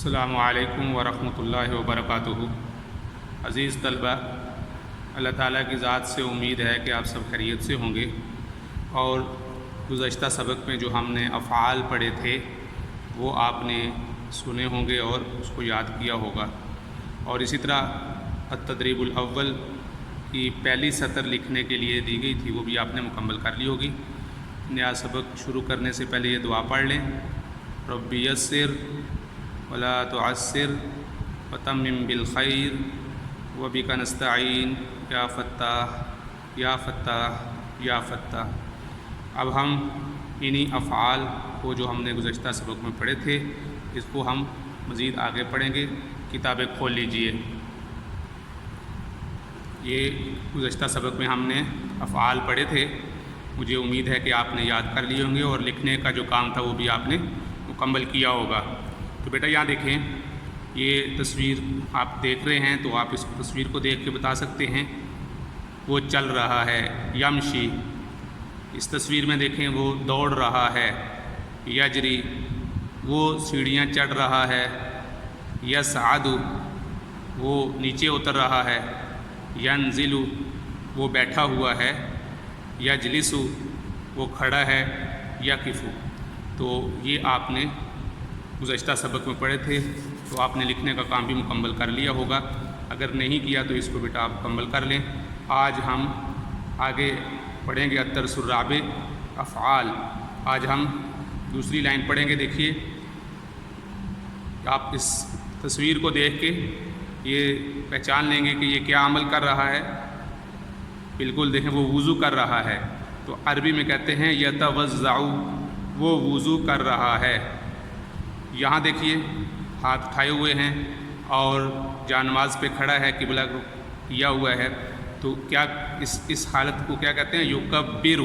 السلام علیکم ورحمۃ اللہ وبرکاتہ۔ عزیز طلبہ، اللہ تعالیٰ کی ذات سے امید ہے کہ آپ سب خیریت سے ہوں گے، اور گزشتہ سبق میں جو ہم نے افعال پڑھے تھے وہ آپ نے سنے ہوں گے اور اس کو یاد کیا ہوگا، اور اسی طرح التدریب الاول کی پہلی سطر لکھنے کے لیے دی گئی تھی وہ بھی آپ نے مکمل کر لی ہوگی۔ نیا سبق شروع کرنے سے پہلے یہ دعا پڑھ لیں: رب یسر ولا تعسر وتمم بالخیر وبک نستعین یا فتاح یا فتاح یا فتاح۔ اب ہم انہی افعال کو جو ہم نے گزشتہ سبق میں پڑھے تھے اس کو ہم مزید آگے پڑھیں گے۔ کتابیں کھول لیجئے۔ یہ گزشتہ سبق میں ہم نے افعال پڑھے تھے، مجھے امید ہے کہ آپ نے یاد کر لیے ہوں گے، اور لکھنے کا جو کام تھا وہ بھی آپ نے مکمل کیا ہوگا۔ تو بیٹا یہاں دیکھیں، یہ تصویر آپ دیکھ رہے ہیں تو آپ اس تصویر کو دیکھ کے بتا سکتے ہیں وہ چل رہا ہے، یمشی۔ اس تصویر میں دیکھیں وہ دوڑ رہا ہے، یجری، وہ سیڑھیاں چڑھ رہا ہے، یصعد، وہ نیچے اتر رہا ہے، ینزل، وہ بیٹھا ہوا ہے، یجلس، وہ کھڑا ہے، یقف۔ تو یہ آپ نے گزشتہ سبق میں پڑھے تھے، تو آپ نے لکھنے کا کام بھی مکمل کر لیا ہوگا۔ اگر نہیں کیا تو اس کو بیٹا آپ مکمل کر لیں۔ آج ہم آگے پڑھیں گے الدرس الرابع، افعال۔ آج ہم دوسری لائن پڑھیں گے۔ دیکھیے، آپ اس تصویر کو دیکھ کے یہ پہچان لیں گے کہ یہ کیا عمل کر رہا ہے۔ بالکل دیکھیں، وہ وضو کر رہا ہے، تو عربی میں کہتے ہیں یتوضع، وہ وضو کر رہا ہے۔ یہاں دیکھیے ہاتھ اٹھائے ہوئے ہیں اور جانماز پہ کھڑا ہے، قبلہ کو کیا ہوا ہے، تو کیا اس حالت کو کیا کہتے ہیں؟ یکبر،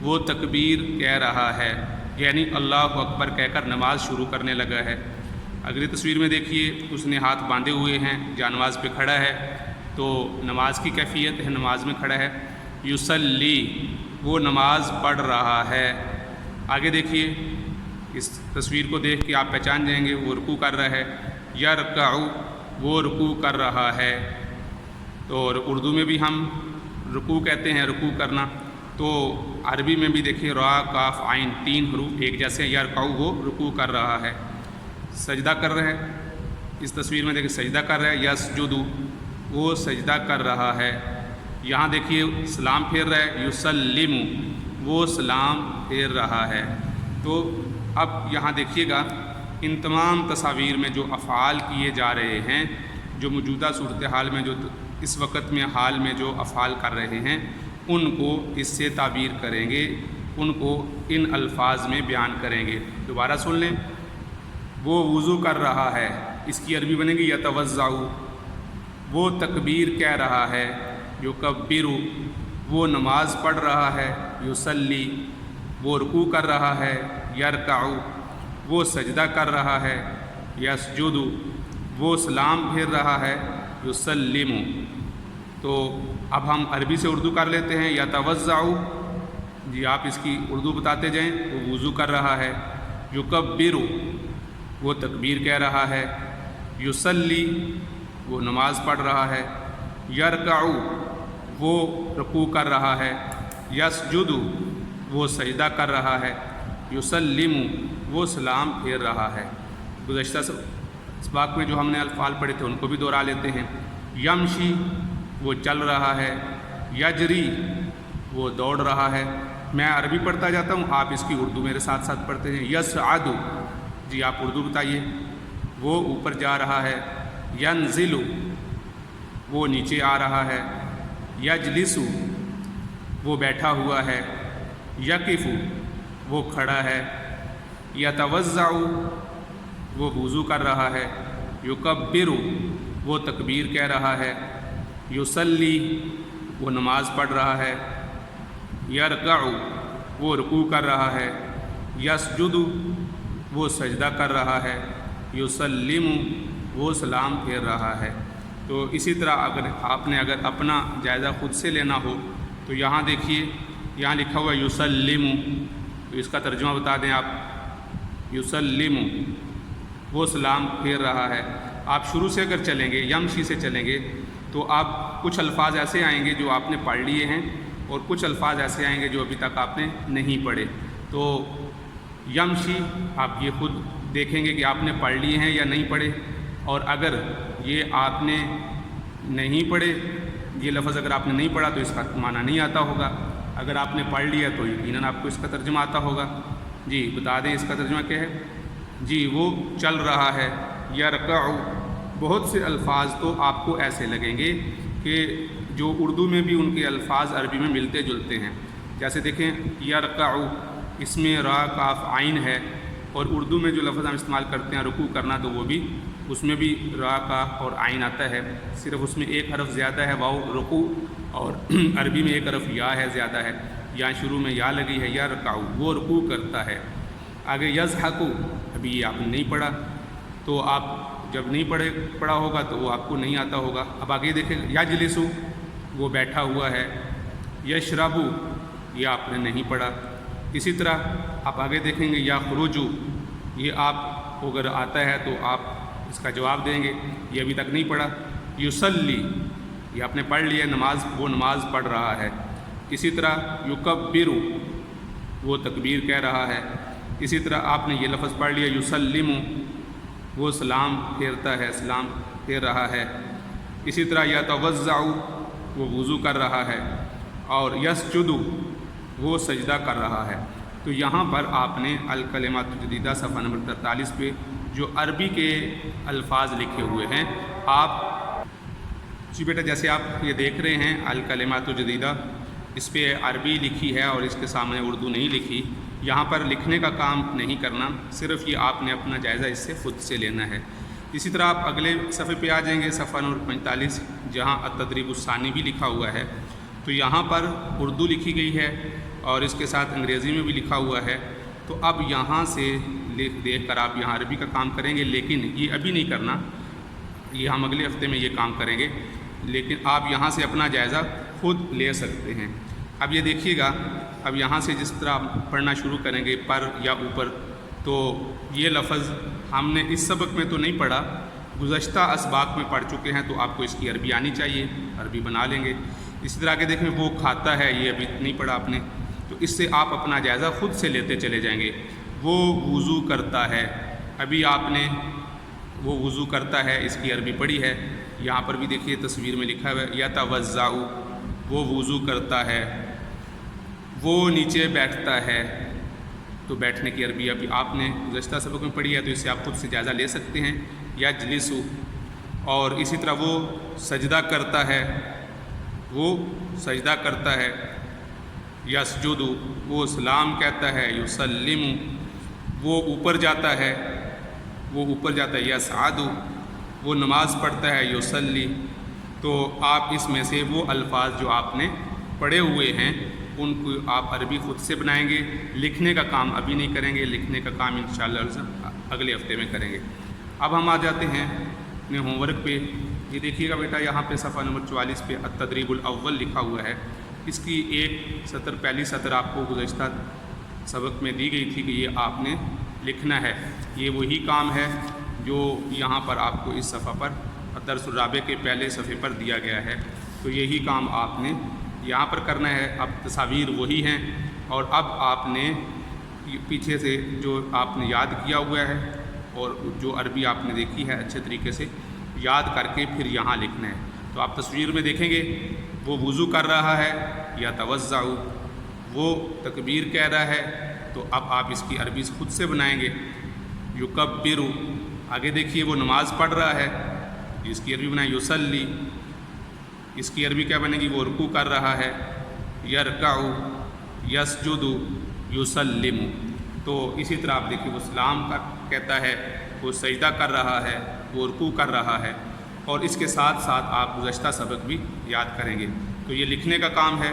وہ تکبیر کہہ رہا ہے، یعنی اللہ اکبر کہہ کر نماز شروع کرنے لگا ہے۔ اگلی تصویر میں دیکھیے، اس نے ہاتھ باندھے ہوئے ہیں، جانماز پہ کھڑا ہے، تو نماز کی کیفیت ہے، نماز میں کھڑا ہے۔ یصلی، وہ نماز پڑھ رہا ہے۔ آگے دیکھیے، اس تصویر کو دیکھ کے آپ پہچان جائیں گے وہ رکوع کر رہا ہے۔ یرکع، وہ رکوع کر رہا ہے۔ تو اردو میں بھی ہم رکوع کہتے ہیں، رکوع کرنا، تو عربی میں بھی دیکھیے را کاف عین، تین حروف ایک جیسے ہیں۔ یرکع، وہ رکوع کر رہا ہے۔ سجدہ کر رہا ہے، اس تصویر میں دیکھیے سجدہ کر رہا ہے۔ یسجد، وہ سجدہ کر رہا ہے۔ یہاں دیکھیے سلام پھیر رہا ہے۔ یسلم، وہ سلام پھیر رہا ہے۔ تو اب یہاں دیکھیے گا، ان تمام تصاویر میں جو افعال کیے جا رہے ہیں، جو موجودہ صورتحال میں جو اس وقت میں حال میں جو افعال کر رہے ہیں، ان کو اس سے تعبیر کریں گے، ان کو ان الفاظ میں بیان کریں گے۔ دوبارہ سن لیں، وہ وضو کر رہا ہے، اس کی عربی بنے گی یتوضع، وہ تکبیر کہہ رہا ہے، یکبر، وہ نماز پڑھ رہا ہے، یصلی، وہ رکوع کر رہا ہے، یرکع، وہ سجدہ کر رہا ہے، یسجد، وہ سلام پھیر رہا ہے، یسلم۔ تو اب ہم عربی سے اردو کر لیتے ہیں۔ یتوضع، جی آپ اس کی اردو بتاتے جائیں۔ وہ وضو کر رہا ہے۔ یکبر، وہ تکبیر کہہ رہا ہے۔ یصلی، وہ نماز پڑھ رہا ہے۔ یرکع، وہ رکوع کر رہا ہے۔ یسجد، وہ سجدہ کر رہا ہے۔ یسلم، وہ سلام پھیر رہا ہے۔ گزشتہ اسباق میں جو ہم نے الفاظ پڑھے تھے ان کو بھی دہرا لیتے ہیں۔ یمشی، وہ چل رہا ہے۔ یجری، وہ دوڑ رہا ہے۔ میں عربی پڑھتا جاتا ہوں، آپ اس کی اردو میرے ساتھ ساتھ پڑھتے ہیں۔ یصعد، جی آپ اردو بتائیے، وہ اوپر جا رہا ہے۔ ینزل، وہ نیچے آ رہا ہے۔ یجلس، وہ بیٹھا ہوا ہے۔ یقف، وہ کھڑا ہے۔ یتوضع، وہ وضو کر رہا ہے۔ یکبر، وہ تکبیر کہہ رہا ہے۔ یصلی، وہ نماز پڑھ رہا ہے۔ یرکع، وہ رکوع کر رہا ہے۔ یسجد، وہ سجدہ کر رہا ہے۔ یسلم، وہ سلام پھیر رہا ہے۔ تو اسی طرح اگر اپنا جائزہ خود سے لینا ہو تو یہاں دیکھیے، یہاں لکھا ہوا یسلم، تو اس کا ترجمہ بتا دیں آپ۔ یسلم، وہ سلام پھیر رہا ہے۔ آپ شروع سے اگر چلیں گے، یمشی سے چلیں گے، تو آپ کچھ الفاظ ایسے آئیں گے جو آپ نے پڑھ لیے ہیں اور کچھ الفاظ ایسے آئیں گے جو ابھی تک آپ نے نہیں پڑھے۔ تو یمشی آپ یہ خود دیکھیں گے کہ آپ نے پڑھ لیے ہیں یا نہیں پڑھے، اور اگر یہ آپ نے نہیں پڑھے، یہ لفظ اگر آپ نے نہیں پڑھا تو اس کا معنی نہیں آتا ہوگا، اگر آپ نے پڑھ لیا تو یقیناً آپ کو اس کا ترجمہ آتا ہوگا۔ جی بتا دیں اس کا ترجمہ کیا ہے؟ جی وہ چل رہا ہے۔ یرکع، بہت سے الفاظ تو آپ کو ایسے لگیں گے کہ جو اردو میں بھی ان کے الفاظ عربی میں ملتے جلتے ہیں۔ جیسے دیکھیں یرکع، اس میں را کاف عین ہے، اور اردو میں جو لفظ ہم استعمال کرتے ہیں رکوع کرنا، تو وہ بھی اس میں بھی را کاف اور عین آتا ہے، صرف اس میں ایک حرف زیادہ ہے واو رکوع، اور عربی میں ایک حرف یا ہے زیادہ ہے، یا شروع میں یا لگی ہے، یرکع وہ رکوع کرتا ہے۔ آگے یضحک، ابھی یہ آپ نے نہیں پڑھا، تو آپ جب نہیں پڑھا ہوگا تو وہ آپ کو نہیں آتا ہوگا۔ اب آگے دیکھیں یجلس، وہ بیٹھا ہوا ہے۔ یشرب، یہ آپ نے نہیں پڑھا۔ اسی طرح آپ آگے دیکھیں گے یخرج، یہ آپ کو اگر آتا ہے تو آپ اس کا جواب دیں گے، یہ ابھی تک نہیں پڑھا۔ یصلی، یہ آپ نے پڑھ لیا نماز، وہ نماز پڑھ رہا ہے۔ اسی طرح یکبر، وہ تکبیر کہہ رہا ہے۔ اسی طرح آپ نے یہ لفظ پڑھ لیا یسلم، وہ سلام پھیرتا ہے، سلام پھیر رہا ہے۔ اسی طرح یتوضع، وہ وضو کر رہا ہے، اور یسجد، وہ سجدہ کر رہا ہے۔ تو یہاں پر آپ نے الکلمات الجدیدہ صفحہ نمبر 43 پہ جو عربی کے الفاظ لکھے ہوئے ہیں، آپ جی بیٹا جیسے آپ یہ دیکھ رہے ہیں الکلمات الجدیدہ، اس پہ عربی لکھی ہے اور اس کے سامنے اردو نہیں لکھی۔ یہاں پر لکھنے کا کام نہیں کرنا، صرف یہ آپ نے اپنا جائزہ اس سے خود سے لینا ہے۔ اسی طرح آپ اگلے صفحے پہ آ جائیں گے، صفحہ نمبر 45، جہاں التدریب الثانی بھی لکھا ہوا ہے، تو یہاں پر اردو لکھی گئی ہے اور اس کے ساتھ انگریزی میں بھی لکھا ہوا ہے۔ تو اب یہاں سے دیکھ کر آپ یہاں عربی کا کام کریں گے، لیکن یہ ابھی نہیں کرنا، یہ ہم اگلے ہفتے میں یہ کام کریں گے، لیکن آپ یہاں سے اپنا جائزہ خود لے سکتے ہیں۔ اب یہ دیکھیے گا، اب یہاں سے جس طرح پڑھنا شروع کریں گے پر یا اوپر، تو یہ لفظ ہم نے اس سبق میں تو نہیں پڑھا، گزشتہ اسباق میں پڑھ چکے ہیں، تو آپ کو اس کی عربی آنی چاہیے، عربی بنا لیں گے۔ اسی طرح کے دیکھیں وہ کھاتا ہے، یہ ابھی نہیں پڑھا آپ نے، تو اس سے آپ اپنا جائزہ خود سے لیتے چلے جائیں گے۔ وہ وضو کرتا ہے، ابھی آپ نے وہ وضو کرتا ہے اس کی عربی پڑھی ہے، یہاں پر بھی دیکھیے تصویر میں لکھا ہوا ہے یتوضع، وہ وضو کرتا ہے۔ وہ نیچے بیٹھتا ہے، تو بیٹھنے کی عربی ابھی آپ نے گزشتہ سبق میں پڑھی ہے، تو اس سے آپ خود سے جائزہ لے سکتے ہیں۔ یجلس، اور اسی طرح وہ سجدہ کرتا ہے، وہ سجدہ کرتا ہے۔ یسجد، وہ سلام کہتا ہے۔ یسلم، وہ اوپر جاتا ہے، وہ اوپر جاتا ہے۔ یصعد، وہ نماز پڑھتا ہے۔ یصلی، تو آپ اس میں سے وہ الفاظ جو آپ نے پڑھے ہوئے ہیں ان کو آپ عربی خود سے بنائیں گے، لکھنے کا کام ابھی نہیں کریں گے، لکھنے کا کام انشاءاللہ اگلے ہفتے میں کریں گے۔ اب ہم آ جاتے ہیں اپنے ہوم ورک پہ۔ یہ دیکھیے گا بیٹا، یہاں پہ صفحہ نمبر 44 پہ التدریب الاول لکھا ہوا ہے، اس کی ایک سطر، پہلی سطر آپ کو گزشتہ سبق میں دی گئی تھی کہ یہ آپ نے لکھنا ہے۔ یہ وہی کام ہے جو یہاں پر آپ کو اس صفحہ پر درس الرابع کے پہلے صفحے پر دیا گیا ہے، تو یہی کام آپ نے یہاں پر کرنا ہے۔ اب تصاویر وہی ہیں، اور اب آپ نے پیچھے سے جو آپ نے یاد کیا ہوا ہے اور جو عربی آپ نے دیکھی ہے اچھے طریقے سے یاد کر کے پھر یہاں لکھنا ہے۔ تو آپ تصویر میں دیکھیں گے وہ وضو کر رہا ہے، یتوضع، وہ تکبیر کہہ رہا ہے، تو اب آپ اس کی عربی خود سے بنائیں گے۔ یکبر، آگے دیکھیے وہ نماز پڑھ رہا ہے، اس کی عربی بنائیں۔ یصلی، اس کی عربی کیا بنے گی؟ وہ رکوع کر رہا ہے۔ یرکع، یسجد، یسلم، تو اسی طرح آپ دیکھیے وہ سلام کہتا ہے، وہ سجدہ کر رہا ہے، وہ رکوع کر رہا ہے، اور اس کے ساتھ ساتھ آپ گزشتہ سبق بھی یاد کریں گے۔ تو یہ لکھنے کا کام ہے،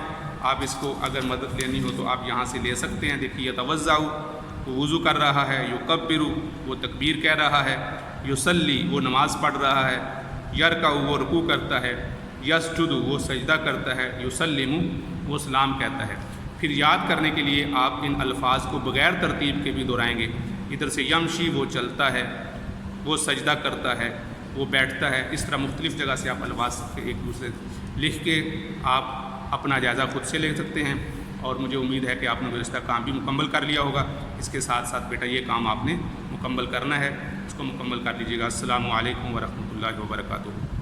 آپ اس کو اگر مدد لینی ہو تو آپ یہاں سے لے سکتے ہیں۔ دیکھیے یتوضع، وہ وضو کر رہا ہے۔ یکبر، وہ تکبیر کہہ رہا ہے۔ یصلی، وہ نماز پڑھ رہا ہے۔ یرکع، وہ رکوع کرتا ہے۔ یسجد، وہ سجدہ کرتا ہے۔ یسلم، وہ سلام کہتا ہے۔ پھر یاد کرنے کے لیے آپ ان الفاظ کو بغیر ترتیب کے بھی دہرائیں گے۔ ادھر سے یمشی، وہ چلتا ہے، وہ سجدہ کرتا ہے، وہ بیٹھتا ہے، اس طرح مختلف جگہ سے آپ الفاظ ایک دوسرے لکھ کے آپ اپنا جائزہ خود سے لے سکتے ہیں۔ اور مجھے امید ہے کہ آپ نے گزشتہ کام بھی مکمل کر لیا ہوگا۔ اس کے ساتھ ساتھ بیٹا یہ کام آپ نے مکمل کرنا ہے، اس کو مکمل کر لیجیے گا۔ السلام علیکم ورحمۃ اللہ وبرکاتہ۔